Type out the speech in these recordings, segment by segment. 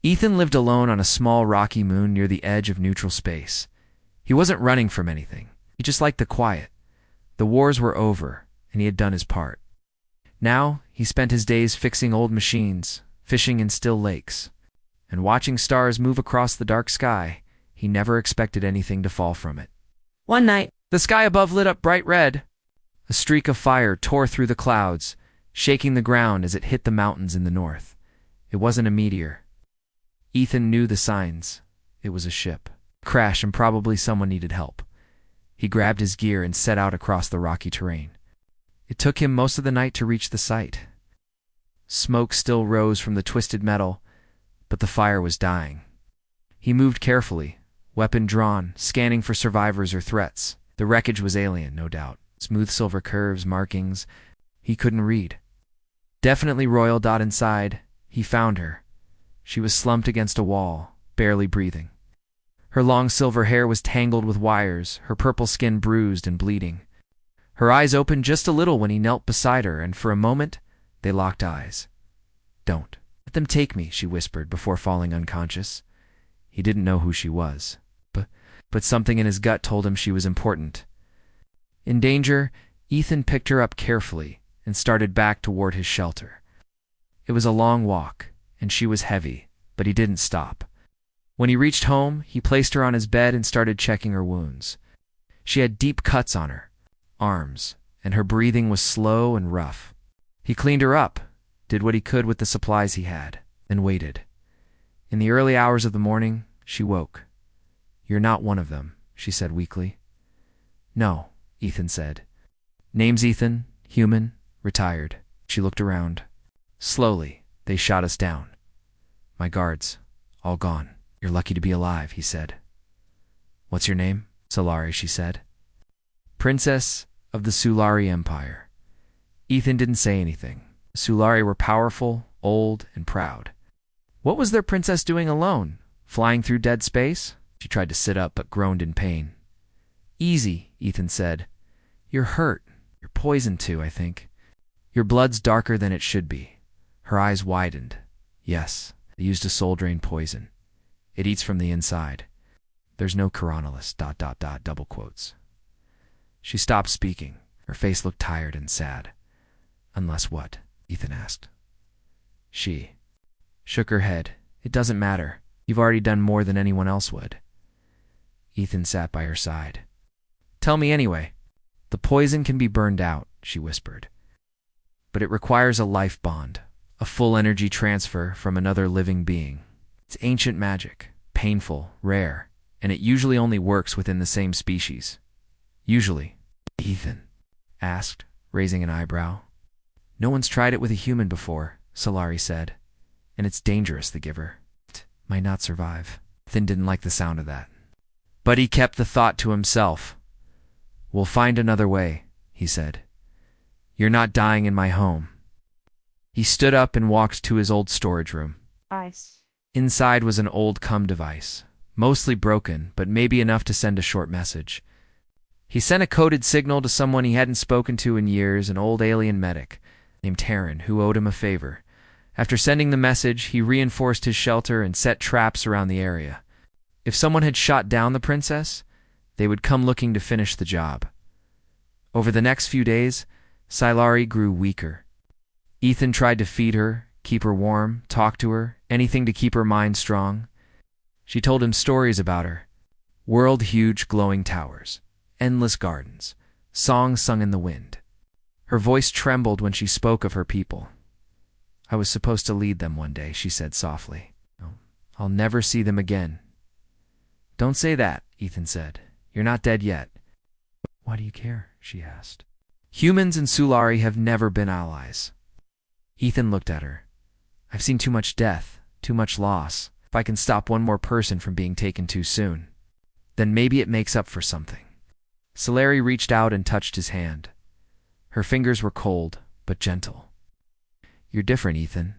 Ethan lived alone on a small rocky moon near the edge of neutral space. He wasn't running from anything. He just liked the quiet. The wars were over, and he had done his part. Now, he spent his days fixing old machines, fishing in still lakes, and watching stars move across the dark sky. He never expected anything to fall from it. One night, The sky above lit up bright red. A streak of fire tore through the clouds, shaking the ground as it hit the mountains in the north. It wasn't a meteor. Ethan knew the signs. It was a ship. Crash, and probably someone needed help. He grabbed his gear and set out across the rocky terrain. It took him most of the night to reach the site. Smoke still rose from the twisted metal, but the fire was dying. He moved carefully, weapon drawn, scanning for survivors or threats. The wreckage was alien, no doubt. Smooth silver curves, markings. He couldn't read. Definitely royal. Inside, he found her. She was slumped against a wall, barely breathing. Her long silver hair was tangled with wires, her purple skin bruised and bleeding. Her eyes opened just a little when he knelt beside her, and for a moment, they locked eyes. "Don't let them take me," she whispered before falling unconscious. He didn't know who she was, but something in his gut told him she was important. In danger, Ethan picked her up carefully and started back toward his shelter. It was a long walk, and she was heavy, but he didn't stop. When he reached home, he placed her on his bed and started checking her wounds. She had deep cuts on her arms, and her breathing was slow and rough. He cleaned her up, did what he could with the supplies he had, and waited. In the early hours of the morning, she woke. "You're not one of them," she said weakly. "No," Ethan said. "Name's Ethan, human, retired." She looked around. "Slowly, they shot us down. My guards, all gone." "You're lucky to be alive," he said. "What's your name?" "Solari," she said. "Princess of the Sulari Empire." Ethan didn't say anything. The Sulari were powerful, old, and proud. What was their princess doing alone, flying through dead space? She tried to sit up but groaned in pain. "Easy," Ethan said. "You're hurt. You're poisoned too, I think. Your blood's darker than it should be." Her eyes widened. "Yes, they used a soul-drain poison. It eats from the inside. There's no Coronalis, ... double quotes." She stopped speaking. Her face looked tired and sad. "Unless what?" Ethan asked. She shook her head. "It doesn't matter. You've already done more than anyone else would." Ethan sat by her side. "Tell me anyway." "The poison can be burned out," she whispered. "But it requires a life bond, a full energy transfer from another living being. It's ancient magic, painful, rare, and it usually only works within the same species." "Usually?" Ethan asked, raising an eyebrow. "No one's tried it with a human before," Solari said. "And it's dangerous, the giver. It might not survive." Ethan didn't like the sound of that. But he kept the thought to himself. "We'll find another way," he said. "You're not dying in my home." He stood up and walked to his old storage room. ice. Inside was an old cum device, mostly broken, but maybe enough to send a short message. He sent a coded signal to someone he hadn't spoken to in years, an old alien medic named Terran, who owed him a favor. After sending the message, he reinforced his shelter and set traps around the area. If someone had shot down the princess, they would come looking to finish the job. Over the next few days, Silari grew weaker. Ethan tried to feed her, keep her warm, talk to her, anything to keep her mind strong. She told him stories about her. World-huge glowing towers, endless gardens, songs sung in the wind. Her voice trembled when she spoke of her people. "I was supposed to lead them one day," she said softly. "I'll never see them again." "Don't say that," Ethan said. "You're not dead yet." "Why do you care?" she asked. "Humans and Sulari have never been allies." Ethan looked at her. "I've seen too much death, too much loss. If I can stop one more person from being taken too soon, then maybe it makes up for something." Solari reached out and touched his hand. Her fingers were cold, but gentle. "You're different, Ethan."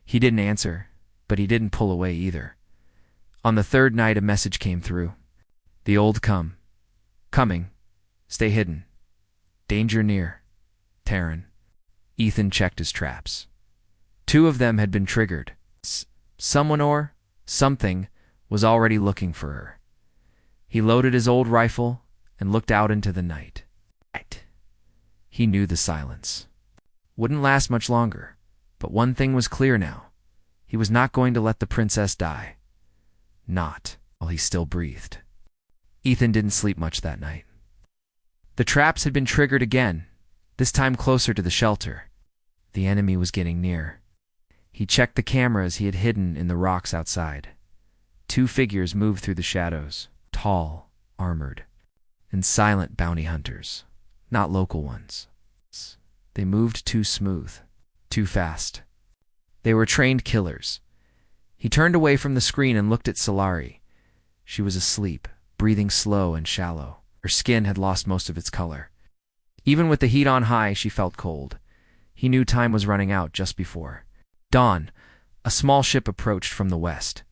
He didn't answer, but he didn't pull away either. On the third night, a message came through. "The old come. Coming. Stay hidden. Danger near. Terran." Ethan checked his traps. 2 of them had been triggered. Someone or something was already looking for her. He loaded his old rifle and looked out into the night. He knew the silence wouldn't last much longer, but one thing was clear now. He was not going to let the princess die. Not while he still breathed. Ethan didn't sleep much that night. The traps had been triggered again, this time closer to the shelter. The enemy was getting near. He checked the cameras he had hidden in the rocks outside. 2 figures moved through the shadows, tall, armored, and silent bounty hunters, not local ones. They moved too smooth, too fast. They were trained killers. He turned away from the screen and looked at Solari. She was asleep, breathing slow and shallow. Her skin had lost most of its color. Even with the heat on high, she felt cold. He knew time was running out just before dawn. A small ship approached from the west.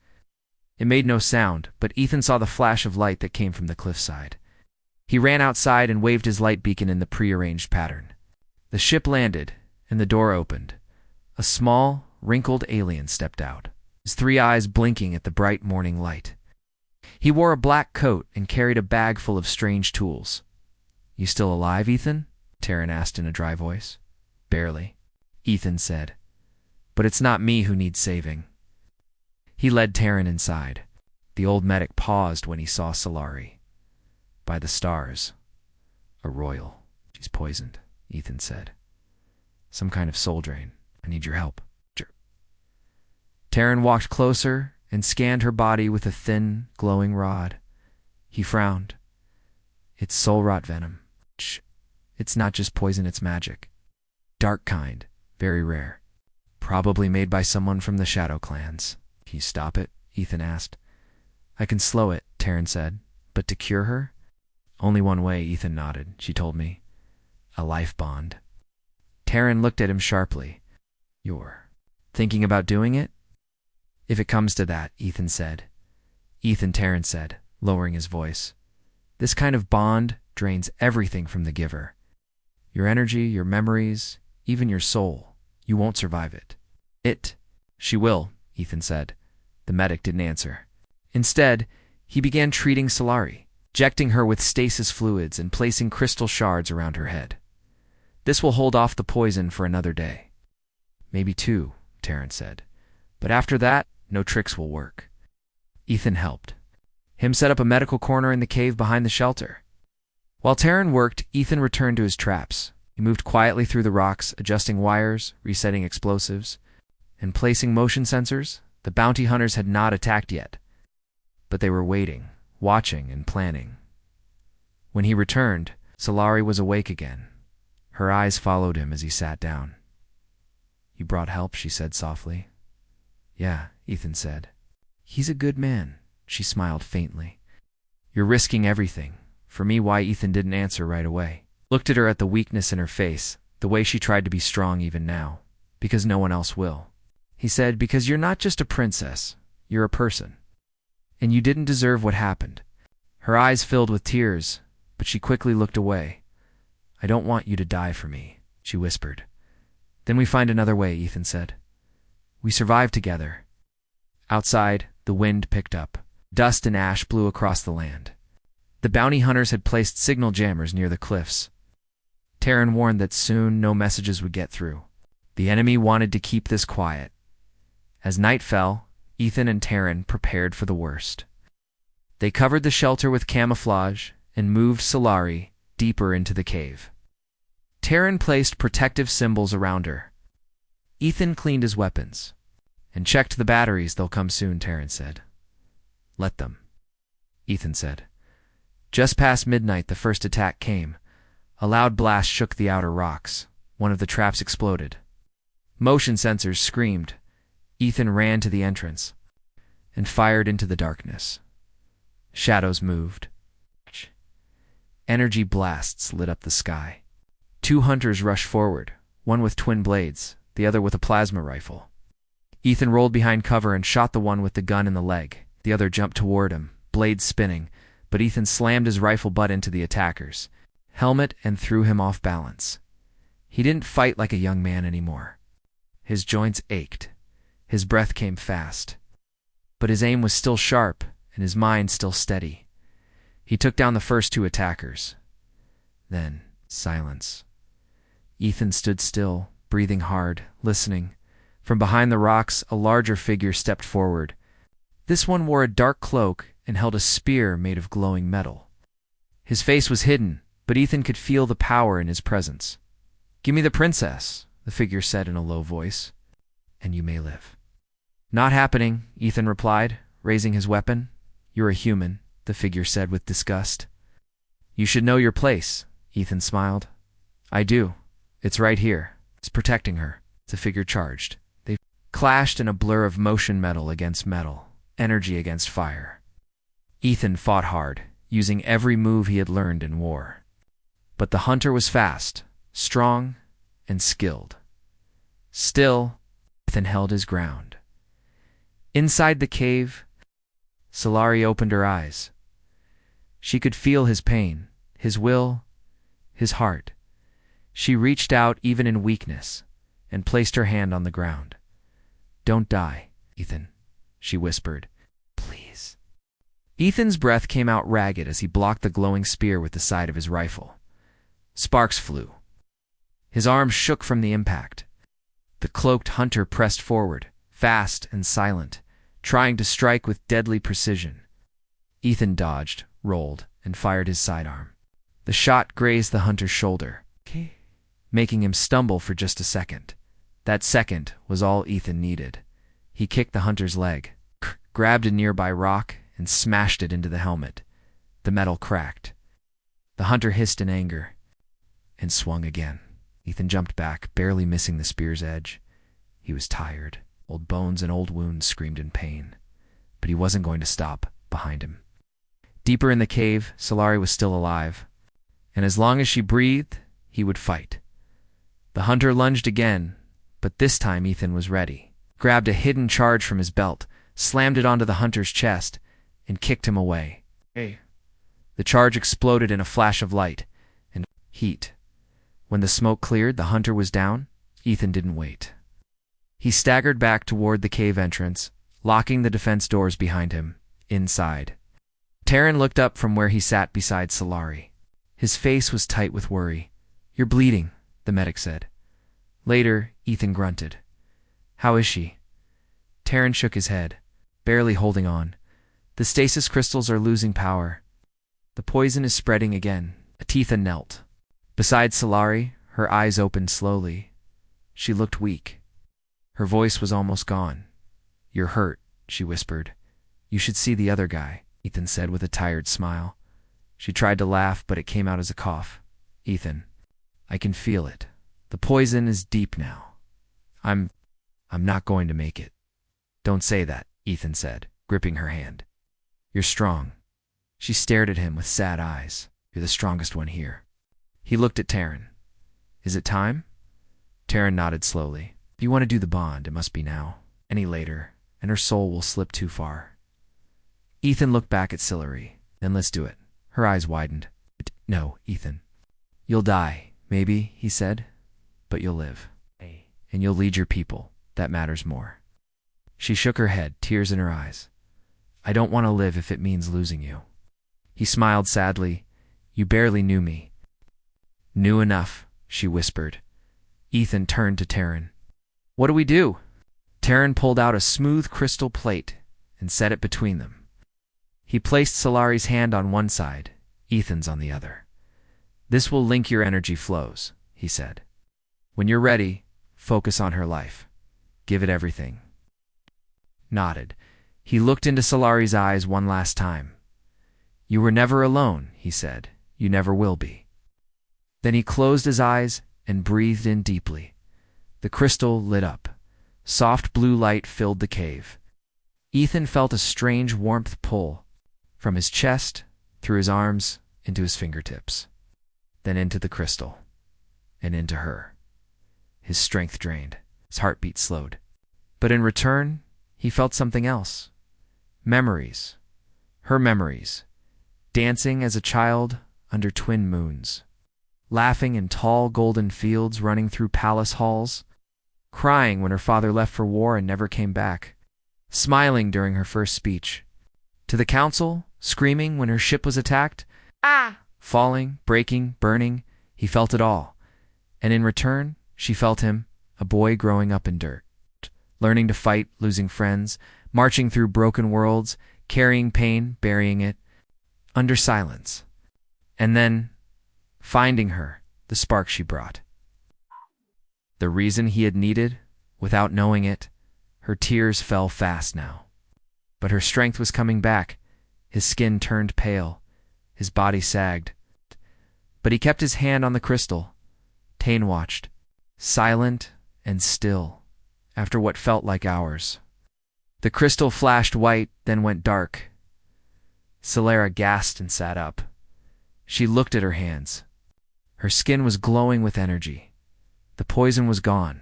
It made no sound, but Ethan saw the flash of light that came from the cliffside. He ran outside and waved his light beacon in the prearranged pattern. The ship landed, and the door opened. A small, wrinkled alien stepped out, his 3 eyes blinking at the bright morning light. He wore a black coat and carried a bag full of strange tools. "You still alive, Ethan?" Taryn asked in a dry voice. "Barely," Ethan said. "But it's not me who needs saving." He led Taryn inside. The old medic paused when he saw Solari. "By the stars. A royal. She's poisoned," Ethan said. "Some kind of soul drain. I need your help." Taryn walked closer and scanned her body with a thin, glowing rod. He frowned. "It's soul rot venom. It's not just poison, it's magic. Dark kind, very rare. Probably made by someone from the Shadow Clans." "Can you stop it?" Ethan asked. "I can slow it," Taryn said. "But to cure her?" "Only one way," Ethan nodded. "She told me. A life bond." Taryn looked at him sharply. "You're thinking about doing it?" "If it comes to that," Ethan said. Taryn said, lowering his voice. "This kind of bond drains everything from the giver. Your energy, your memories, even your soul. You won't survive it." She will," Ethan said. The medic didn't answer. Instead, he began treating Solari, injecting her with stasis fluids and placing crystal shards around her head. "This will hold off the poison for another day." "Maybe 2, Taryn said. "But after that, no tricks will work." Ethan helped him set up a medical corner in the cave behind the shelter. While Taryn worked, Ethan returned to his traps. He moved quietly through the rocks, adjusting wires, resetting explosives, and placing motion sensors. The bounty hunters had not attacked yet, but they were waiting, watching, and planning. When he returned, Solari was awake again. Her eyes followed him as he sat down. "You brought help," she said softly. "Yeah," Ethan said. "He's a good man," she smiled faintly. "You're risking everything." For me, why Ethan didn't answer right away. Looked at her at the weakness in her face, the way she tried to be strong even now. "Because no one else will." He said, "Because you're not just a princess, you're a person. And you didn't deserve what happened." Her eyes filled with tears, but she quickly looked away. "I don't want you to die for me," she whispered. "Then we find another way," Ethan said. "We survive together." Outside, the wind picked up. Dust and ash blew across the land. The bounty hunters had placed signal jammers near the cliffs. Taryn warned that soon no messages would get through. The enemy wanted to keep this quiet. As night fell, Ethan and Taryn prepared for the worst. They covered the shelter with camouflage and moved Solari deeper into the cave. Taryn placed protective symbols around her. Ethan cleaned his weapons. "And checked the batteries, they'll come soon," Taryn said. "Let them," Ethan said. Just past midnight, the first attack came. A loud blast shook the outer rocks. One of the traps exploded. Motion sensors screamed. Ethan ran to the entrance and fired into the darkness. Shadows moved. Energy blasts lit up the sky. 2 hunters rushed forward, one with twin blades, the other with a plasma rifle. Ethan rolled behind cover and shot the one with the gun in the leg. The other jumped toward him, blades spinning, but Ethan slammed his rifle butt into the attacker's helmet and threw him off balance. He didn't fight like a young man anymore. His joints ached. His breath came fast. but his aim was still sharp and his mind still steady. He took down the first two attackers. Then, silence. Ethan stood still, breathing hard, listening. From behind the rocks, a larger figure stepped forward. This one wore a dark cloak and held a spear made of glowing metal. His face was hidden, but Ethan could feel the power in his presence. "Give me the princess," the figure said in a low voice, "and you may live." "Not happening," Ethan replied, raising his weapon. "You're a human," the figure said with disgust. "You should know your place," Ethan smiled. "I do. It's right here. It's protecting her," the figure charged. They clashed in a blur of motion, metal against metal, energy against fire. Ethan fought hard, using every move he had learned in war. But the hunter was fast, strong, and skilled. Still, Ethan held his ground. Inside the cave, Solari opened her eyes. She could feel his pain, his will, his heart. She reached out even in weakness and placed her hand on the ground. "Don't die, Ethan," she whispered. "Please." Ethan's breath came out ragged as he blocked the glowing spear with the side of his rifle. Sparks flew. His arms shook from the impact. The cloaked hunter pressed forward, fast and silent, trying to strike with deadly precision. Ethan dodged, rolled, and fired his sidearm. The shot grazed the hunter's shoulder, making him stumble for just a second. That second was all Ethan needed. He kicked the hunter's leg, grabbed a nearby rock, and smashed it into the helmet. The metal cracked. The hunter hissed in anger and swung again. Ethan jumped back, barely missing the spear's edge. He was tired. Old bones and old wounds screamed in pain. But he wasn't going to stop behind him. Deeper in the cave, Solari was still alive. And as long as she breathed, he would fight. The hunter lunged again, but this time Ethan was ready. Grabbed a hidden charge from his belt, slammed it onto the hunter's chest, and kicked him away. "Hey." The charge exploded in a flash of light and heat. When the smoke cleared, the hunter was down. Ethan didn't wait. He staggered back toward the cave entrance, locking the defense doors behind him, inside. Taryn looked up from where he sat beside Solari. His face was tight with worry. "You're bleeding," the medic said. Later, Ethan grunted. "How is she?" Taryn shook his head, barely holding on. "The stasis crystals are losing power. The poison is spreading again." Atetha knelt. Beside Solari, her eyes opened slowly. She looked weak. Her voice was almost gone. "You're hurt," she whispered. "You should see the other guy," Ethan said with a tired smile. She tried to laugh, but it came out as a cough. "Ethan, I can feel it. The poison is deep now. I'm not going to make it." "Don't say that," Ethan said, gripping her hand. "You're strong." She stared at him with sad eyes. "You're the strongest one here." He looked at Taryn. "Is it time?" Taryn nodded slowly. "If you want to do the bond, it must be now. Any later, and her soul will slip too far." Ethan looked back at Solari. "Then let's do it." Her eyes widened. "No, Ethan. You'll die, maybe," he said, "but you'll live. And you'll lead your people. That matters more." She shook her head, tears in her eyes. "I don't want to live if it means losing you." He smiled sadly. "You barely knew me." "Knew enough," she whispered. Ethan turned to Taryn. "What do we do?" Taryn pulled out a smooth crystal plate and set it between them. He placed Solari's hand on one side, Ethan's on the other. "This will link your energy flows," he said. "When you're ready, focus on her life. Give it everything." Nodded. He looked into Solari's eyes one last time. "You were never alone," he said. "You never will be." Then he closed his eyes and breathed in deeply. The crystal lit up. Soft blue light filled the cave. Ethan felt a strange warmth pull from his chest, through his arms, into his fingertips, then into the crystal, and into her. His strength drained. His heartbeat slowed. But in return, he felt something else. Memories. Her memories. Dancing as a child under twin moons. Laughing in tall golden fields running through palace halls. Crying when her father left for war and never came back. smiling during her first speech. To the council, screaming when her ship was attacked, falling, breaking, burning, he felt it all. And in return, she felt him, a boy growing up in dirt, learning to fight, losing friends, marching through broken worlds, carrying pain, burying it, under silence. And then, finding her, the spark she brought. The reason he had needed, without knowing it, her tears fell fast now. But her strength was coming back. His skin turned pale. His body sagged. But he kept his hand on the crystal. Tane watched, silent and still, after what felt like hours. The crystal flashed white, then went dark. Solara gasped and sat up. She looked at her hands. Her skin was glowing with energy. The poison was gone.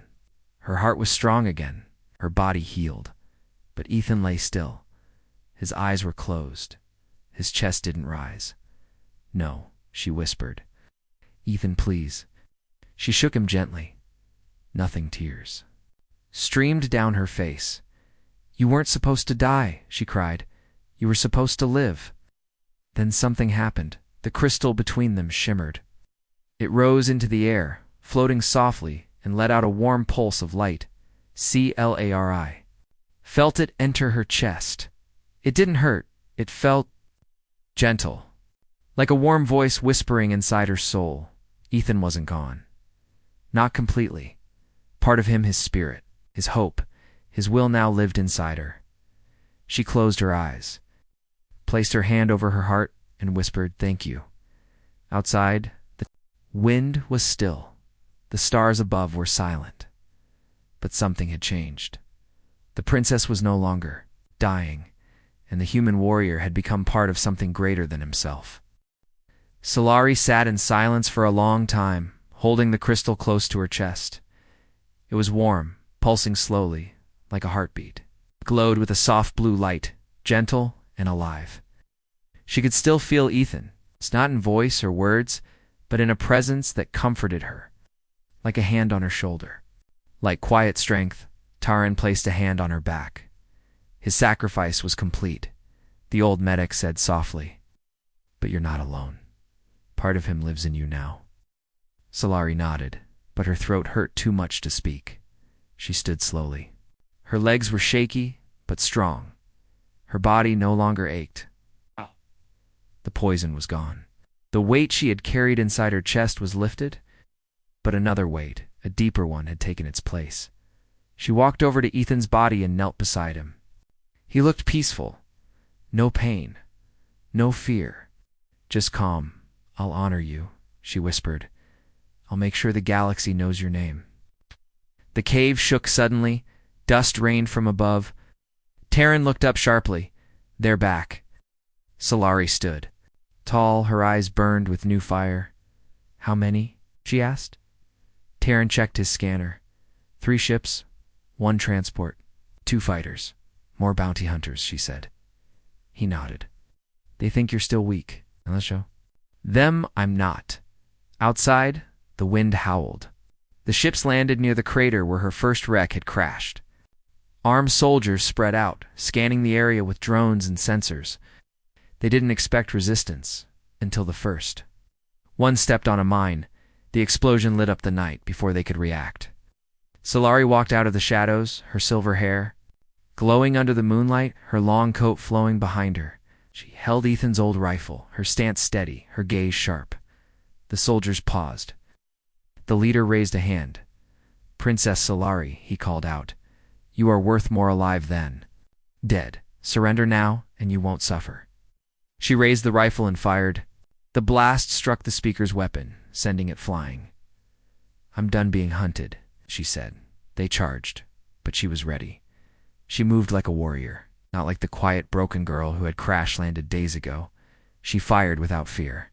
Her heart was strong again. Her body healed. But Ethan lay still. His eyes were closed. His chest didn't rise. "No," she whispered. "Ethan, please." She shook him gently. Nothing. Tears streamed down her face. "You weren't supposed to die," she cried. "You were supposed to live." Then something happened. The crystal between them shimmered. It rose into the air, floating softly, and let out a warm pulse of light. Clari felt it enter her chest. It didn't hurt. It felt gentle, like a warm voice whispering inside her soul. Ethan wasn't gone. Not completely. Part of him, his spirit, his hope, his will now lived inside her. She closed her eyes, placed her hand over her heart, and whispered, "Thank you." Outside, the wind was still. The stars above were silent. But something had changed. The princess was no longer dying, and the human warrior had become part of something greater than himself. Solari sat in silence for a long time, holding the crystal close to her chest. It was warm, pulsing slowly, like a heartbeat. It glowed with a soft blue light, gentle and alive. She could still feel Ethan, not in voice or words, but in a presence that comforted her, like a hand on her shoulder. Like quiet strength, Taran placed a hand on her back. His sacrifice was complete. The old medic said softly, "But you're not alone. Part of him lives in you now." Solari nodded, but her throat hurt too much to speak. She stood slowly. Her legs were shaky, but strong. Her body no longer ached. The poison was gone. The weight she had carried inside her chest was lifted, but another weight, a deeper one, had taken its place. She walked over to Ethan's body and knelt beside him. He looked peaceful. No pain, no fear, just calm. "I'll honor you," she whispered. "I'll make sure the galaxy knows your name." The cave shook suddenly. Dust rained from above. Taran looked up sharply. Their back. Solari stood. Tall, her eyes burned with new fire. "How many?" she asked. Taran checked his scanner. 3 ships, 1 transport, 2 fighters, more bounty hunters, she said. He nodded. "They think you're still weak. Let's show." "Them, I'm not." Outside, the wind howled. The ships landed near the crater where her first wreck had crashed. Armed soldiers spread out, scanning the area with drones and sensors. They didn't expect resistance until the first. One stepped on a mine. The explosion lit up the night before they could react. Solari walked out of the shadows, her silver hair glowing under the moonlight, her long coat flowing behind her. She held Ethan's old rifle, her stance steady, her gaze sharp. The soldiers paused. The leader raised a hand. "Princess Solari," he called out. "You are worth more alive than dead. Surrender now, and you won't suffer." She raised the rifle and fired. The blast struck the speaker's weapon, sending it flying. "I'm done being hunted," she said. They charged, but she was ready. She moved like a warrior, not like the quiet, broken girl who had crash-landed days ago. She fired without fear,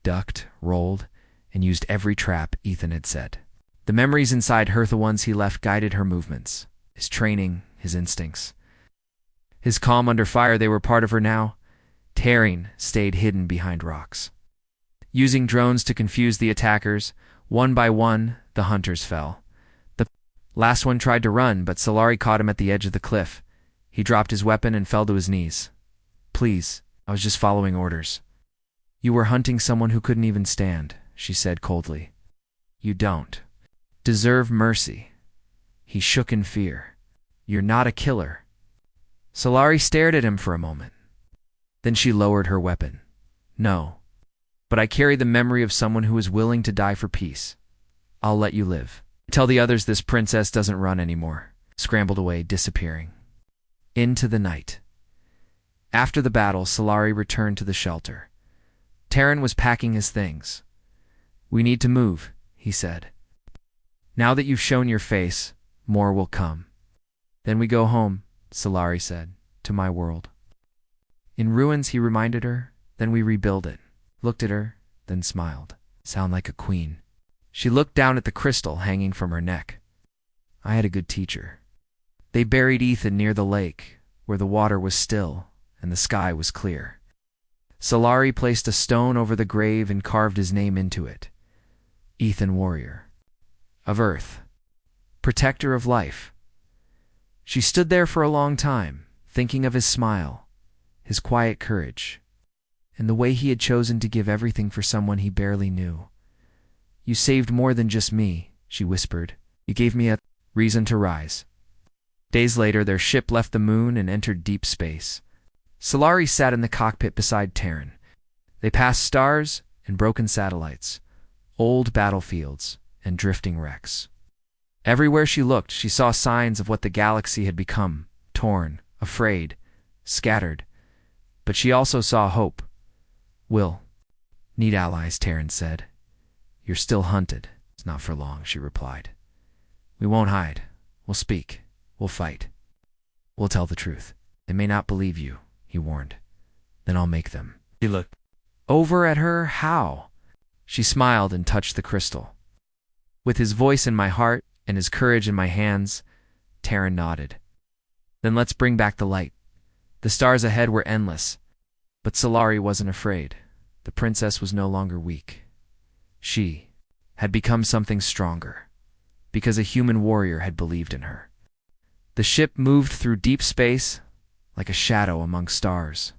ducked, rolled, and used every trap Ethan had set. The memories inside her, the ones he left, guided her movements, his training, his instincts. His calm under fire, they were part of her now. Taran stayed hidden behind rocks. Using drones to confuse the attackers, one by one, the hunters fell. The last one tried to run, but Solari caught him at the edge of the cliff. He dropped his weapon and fell to his knees. Please, I was just following orders. You were hunting someone who couldn't even stand, she said coldly. You don't deserve mercy. He shook in fear. You're not a killer. Scifi stared at him for a moment. Then she lowered her weapon. No, but I carry the memory of someone who is willing to die for peace. I'll let you live. Tell the others this princess doesn't run anymore. Scrambled away, disappearing. Into the night. After the battle, Scifi returned to the shelter. Terran was packing his things. We need to move, he said. Now that you've shown your face, more will come. Then we go home, Scifi said, to my world. In ruins, he reminded her, then we rebuild it. Looked at her, then smiled. Sound like a queen. She looked down at the crystal hanging from her neck. I had a good teacher. They buried Ethan near the lake, where the water was still and the sky was clear. Scifi placed a stone over the grave and carved his name into it. Ethan Warrior. Of Earth. Protector of life. She stood there for a long time, thinking of his smile, his quiet courage, and the way he had chosen to give everything for someone he barely knew. You saved more than just me, she whispered. You gave me a reason to rise. Days later, their ship left the moon and entered deep space. Scifi sat in the cockpit beside Terran. They passed stars and broken satellites, old battlefields and drifting wrecks. Everywhere she looked, she saw signs of what the galaxy had become, torn, afraid, scattered. But she also saw hope. Will. Need allies, Terran said. You're still hunted. It's not for long, she replied. We won't hide. We'll speak. We'll fight. We'll tell the truth. They may not believe you, he warned. Then I'll make them. He looked over at her. How? She smiled and touched the crystal. With his voice in my heart and his courage in my hands, Terran nodded. Then let's bring back the light. The stars ahead were endless. But Scifi wasn't afraid. The princess was no longer weak. She had become something stronger, because a human warrior had believed in her. The ship moved through deep space like a shadow among stars.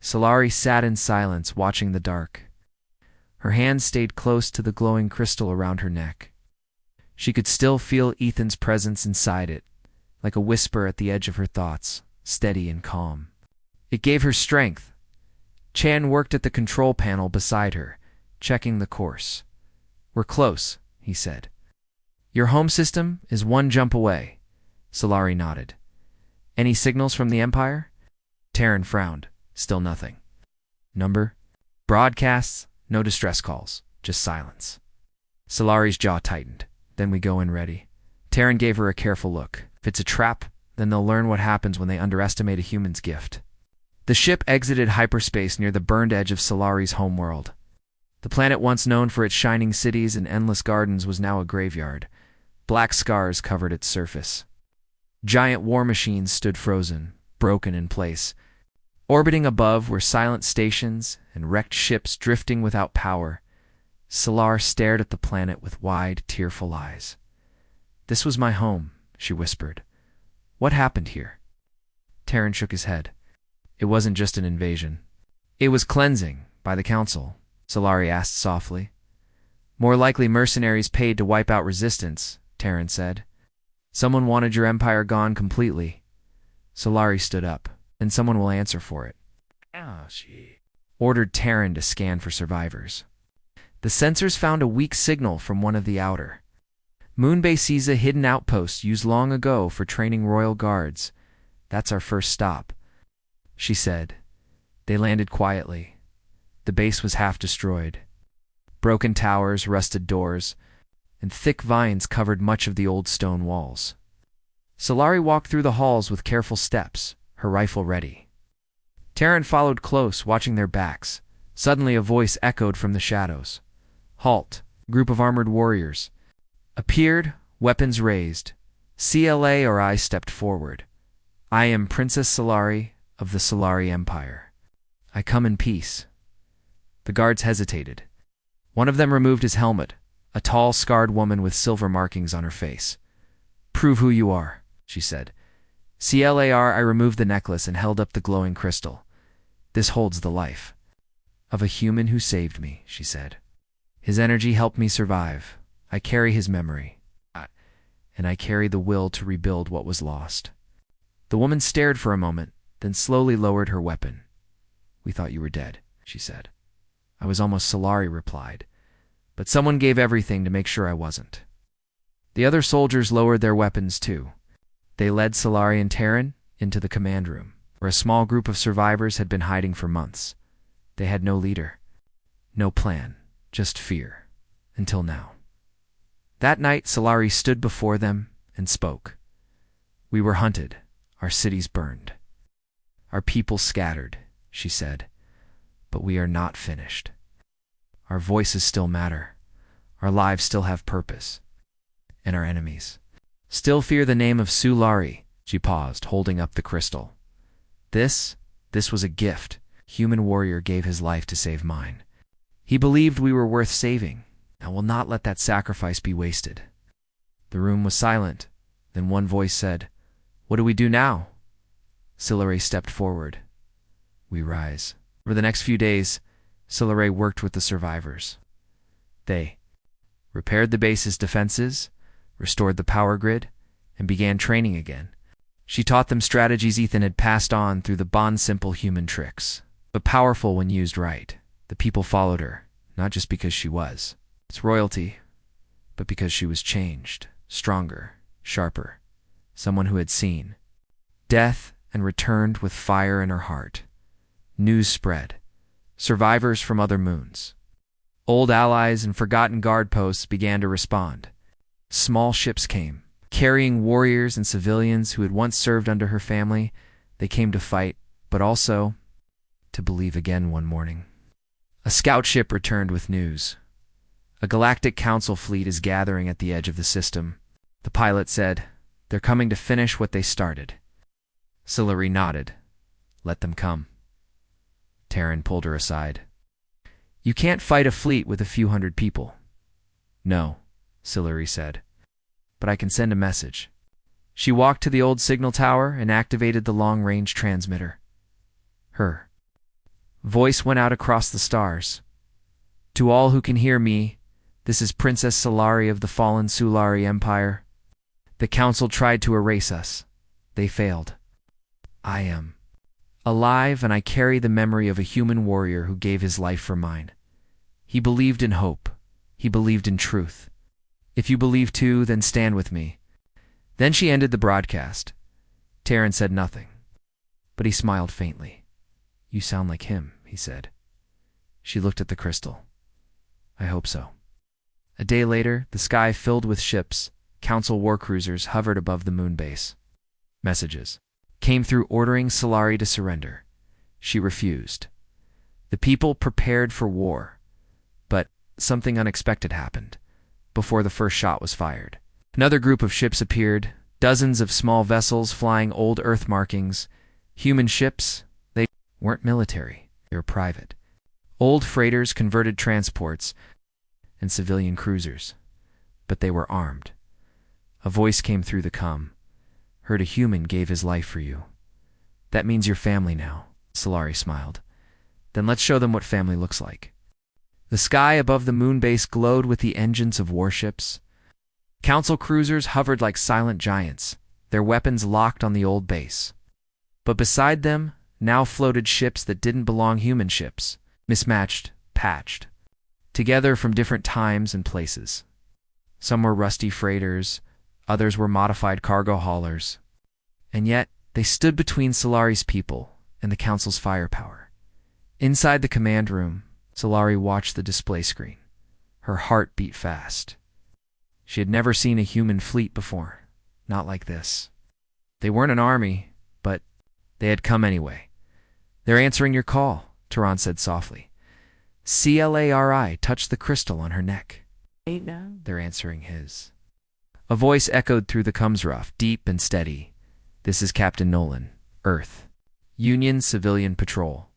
Scifi sat in silence, watching the dark. Her hand stayed close to the glowing crystal around her neck. She could still feel Ethan's presence inside it, like a whisper at the edge of her thoughts, steady and calm. It gave her strength. Chan worked at the control panel beside her, checking the course. We're close, he said. Your home system is one jump away. Scifi nodded. Any signals from the Empire? Terran frowned. Still nothing. Number? Broadcasts, no distress calls, just silence. Scifi's jaw tightened. Then we go in ready. Terran gave her a careful look. If it's a trap, then they'll learn what happens when they underestimate a human's gift. The ship exited hyperspace near the burned edge of Scifi's homeworld. The planet once known for its shining cities and endless gardens was now a graveyard. Black scars covered its surface. Giant war machines stood frozen, broken in place. Orbiting above were silent stations and wrecked ships drifting without power. Scifi stared at the planet with wide, tearful eyes. This was my home, she whispered. What happened here? Terran shook his head. It wasn't just an invasion. It was cleansing by the Council, Scifi asked softly. More likely mercenaries paid to wipe out resistance, Terran said. Someone wanted your empire gone completely. Scifi stood up. And someone will answer for it. She ordered Terran to scan for survivors. The sensors found a weak signal from one of the outer. Moonbase sees a hidden outpost used long ago for training royal guards. That's our first stop, she said. They landed quietly. The base was half destroyed. Broken towers, rusted doors, and thick vines covered much of the old stone walls. Scifi walked through the halls with careful steps, her rifle ready. Terran followed close, watching their backs. Suddenly a voice echoed from the shadows. Halt! A group of armored warriors appeared, weapons raised. CLA or I stepped forward. I am Princess Scifi of the Scifi Empire. I come in peace. The guards hesitated. One of them removed his helmet, a tall, scarred woman with silver markings on her face. Prove who you are, she said. CLAR, I removed the necklace and held up the glowing crystal. This holds the life of a human who saved me, she said. His energy helped me survive. I carry his memory. And I carry the will to rebuild what was lost. The woman stared for a moment, then slowly lowered her weapon. We thought you were dead, she said. I was almost, Solari replied. But someone gave everything to make sure I wasn't. The other soldiers lowered their weapons too. They led Solari and Terran into the command room, where a small group of survivors had been hiding for months. They had no leader, no plan, just fear, until now. That night, Solari stood before them and spoke. We were hunted, our cities burned. Our people scattered, she said, but we are not finished. Our voices still matter, our lives still have purpose, and our enemies still fear the name of Sulari. She paused, holding up the crystal. This was a gift. Human warrior gave his life to save mine. He believed we were worth saving, and will not let that sacrifice be wasted. The room was silent. Then one voice said, What do we do now? Sulari stepped forward. We rise. For the next few days, Sulari worked with the survivors. They repaired the base's defenses, restored the power grid, and began training again. She taught them strategies Ethan had passed on through the bond-simple human tricks, but powerful when used right. The people followed her, not just because she was its royalty, but because she was changed, stronger, sharper, someone who had seen death and returned with fire in her heart. News spread. Survivors from other moons, old allies and forgotten guard posts began to respond. Small ships came, carrying warriors and civilians who had once served under her family. They came to fight, but also to believe again one morning. A scout ship returned with news. A galactic council fleet is gathering at the edge of the system. The pilot said, They're coming to finish what they started. Sulari nodded. Let them come. Terran pulled her aside. You can't fight a fleet with a few hundred people. No, Sulari said. But I can send a message. She walked to the old signal tower and activated the long-range transmitter. Her voice went out across the stars. To all who can hear me, this is Princess Sulari of the fallen Sulari Empire. The council tried to erase us. They failed. I am alive, and I carry the memory of a human warrior who gave his life for mine. He believed in hope. He believed in truth. If you believe too, then stand with me. Then she ended the broadcast. Terran said nothing, but he smiled faintly. You sound like him, he said. She looked at the crystal. I hope so. A day later, the sky filled with ships. Council war cruisers hovered above the moon base. Messages came through ordering Sulari to surrender. She refused. The people prepared for war, but something unexpected happened. Before the first shot was fired, another group of ships appeared, dozens of small vessels flying old Earth markings. Human ships, they weren't military, they were private. Old freighters, converted transports, and civilian cruisers. But they were armed. A voice came through the comm. Heard a human gave his life for you. That means you're family now, Sulari smiled. Then let's show them what family looks like. The sky above the moon base glowed with the engines of warships. Council cruisers hovered like silent giants, their weapons locked on the old base. But beside them now floated ships that didn't belong, human ships, mismatched, patched, together from different times and places. Some were rusty freighters, others were modified cargo haulers. And yet, they stood between Sulari's people and the Council's firepower. Inside the command room, Sulari watched the display screen. Her heart beat fast. She had never seen a human fleet before, not like this. They weren't an army, but they had come anyway. They're answering your call, Tehran said softly. CLARI touched the crystal on her neck. They're answering his. A voice echoed through the Cumsruff, deep and steady. This is Captain Nolan, Earth. Union Civilian Patrol.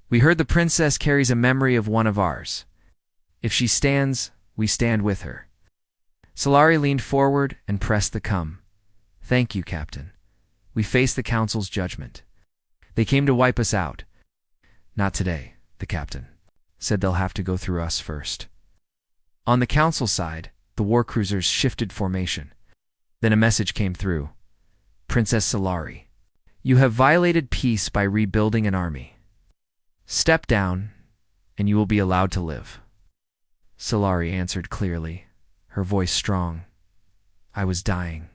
We heard the princess carries a memory of one of ours. If she stands, we stand with her. Sulari leaned forward and pressed the cum. Thank you, Captain. We face the council's judgment. They came to wipe us out. Not today, the captain said. They'll have to go through us first. On the council side, the war cruisers shifted formation. Then a message came through. Princess Solari, you have violated peace by rebuilding an army. Step down, and you will be allowed to live. Solari answered clearly, her voice strong. I was dying.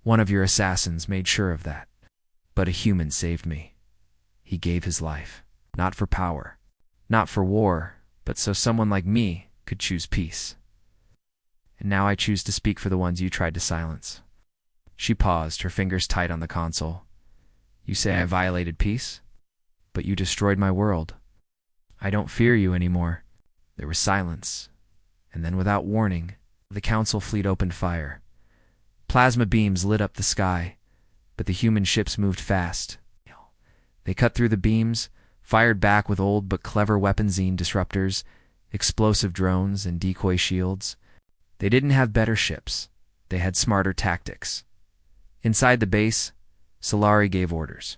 One of your assassins made sure of that. But a human saved me. He gave his life, not for power, not for war, but so someone like me could choose peace. And now I choose to speak for the ones you tried to silence. She paused, her fingers tight on the console. You say I violated peace? But you destroyed my world. I don't fear you anymore. There was silence, and then without warning, the council fleet opened fire. Plasma beams lit up the sky, but the human ships moved fast. They cut through the beams, fired back with old but clever weaponsine disruptors, explosive drones, and decoy shields. They didn't have better ships. They had smarter tactics. Inside the base, Solari gave orders.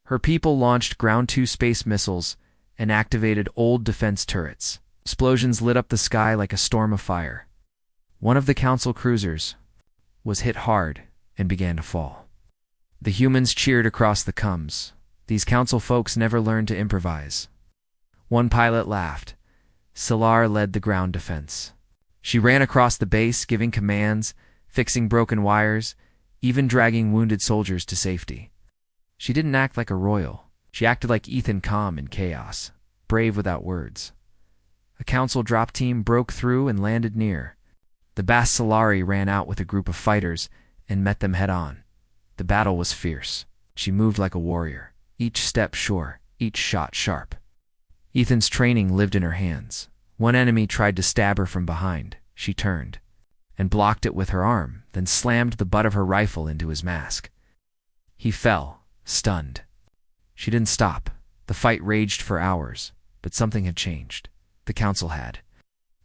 Her people launched Ground 2 space missiles and activated old defense turrets. Explosions lit up the sky like a storm of fire. One of the council cruisers was hit hard and began to fall. The humans cheered across the coms. These council folks never learned to improvise. One pilot laughed. Solar led the ground defense. She ran across the base, giving commands, fixing broken wires, even dragging wounded soldiers to safety. She didn't act like a royal. She acted like Ethan, calm in chaos, brave without words. A council drop team broke through and landed near. The Bas Solari ran out with a group of fighters and met them head-on. The battle was fierce. She moved like a warrior, each step sure, each shot sharp. Ethan's training lived in her hands. One enemy tried to stab her from behind. She turned and blocked it with her arm, then slammed the butt of her rifle into his mask. He fell, stunned. She didn't stop. The fight raged for hours, but something had changed. The council had.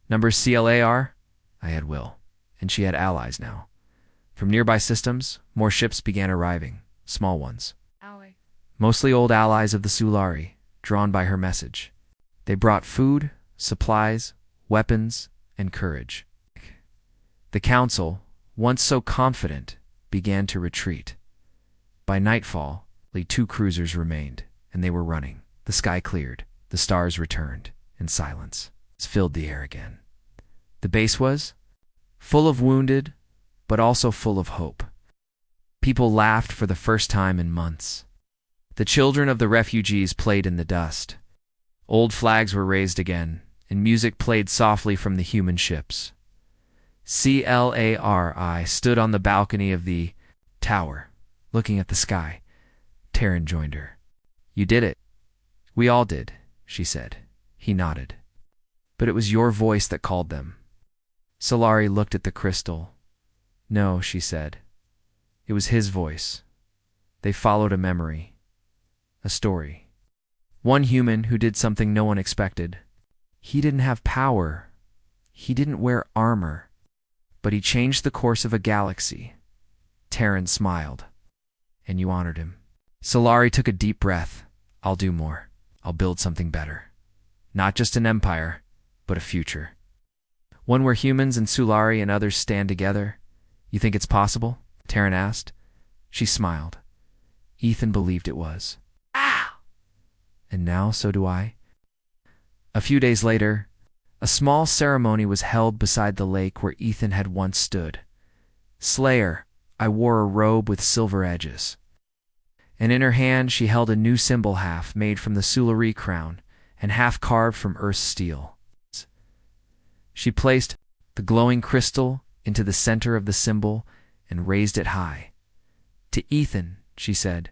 Numbers CLAR? I had Will, and she had allies now. From nearby systems, more ships began arriving, small ones. Mostly old allies of the Solari, drawn by her message. They brought food, supplies, weapons, and courage. The council, once so confident, began to retreat. By nightfall, only 2 cruisers remained, and they were running. The sky cleared, the stars returned, and silence filled the air again. The base was full of wounded, but also full of hope. People laughed for the first time in months. The children of the refugees played in the dust. Old flags were raised again, and music played softly from the human ships. CLARI stood on the balcony of the tower, looking at the sky. Taryn joined her. You did it. We all did, she said. He nodded. But it was your voice that called them. Solari looked at the crystal. No, she said. It was his voice. They followed a memory, a story. One human who did something no one expected. He didn't have power. He didn't wear armor. But he changed the course of a galaxy. Taryn smiled. And you honored him. Solari took a deep breath. I'll do more. I'll build something better. Not just an empire, but a future. One where humans and Solari and others stand together. You think it's possible? Taryn asked. She smiled. Ethan believed it was. Ah! And now so do I. A few days later, a small ceremony was held beside the lake where Ethan had once stood. Slayer, I wore a robe with silver edges. And in her hand she held a new symbol, half made from the Solari crown and half carved from Earth's steel. She placed the glowing crystal into the center of the symbol and raised it high. To Ethan, she said,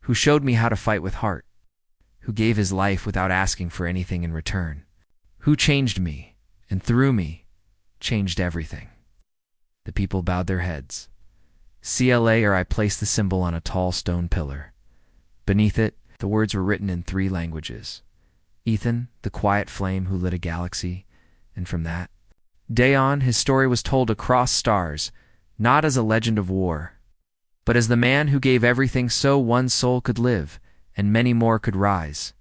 who showed me how to fight with heart, who gave his life without asking for anything in return, who changed me, and through me, changed everything. The people bowed their heads. I placed the symbol on a tall stone pillar. Beneath it, the words were written in 3 languages. Ethan, the quiet flame who lit a galaxy, and from that day on, his story was told across stars, not as a legend of war, But as the man who gave everything, so one soul could live, and many more could rise.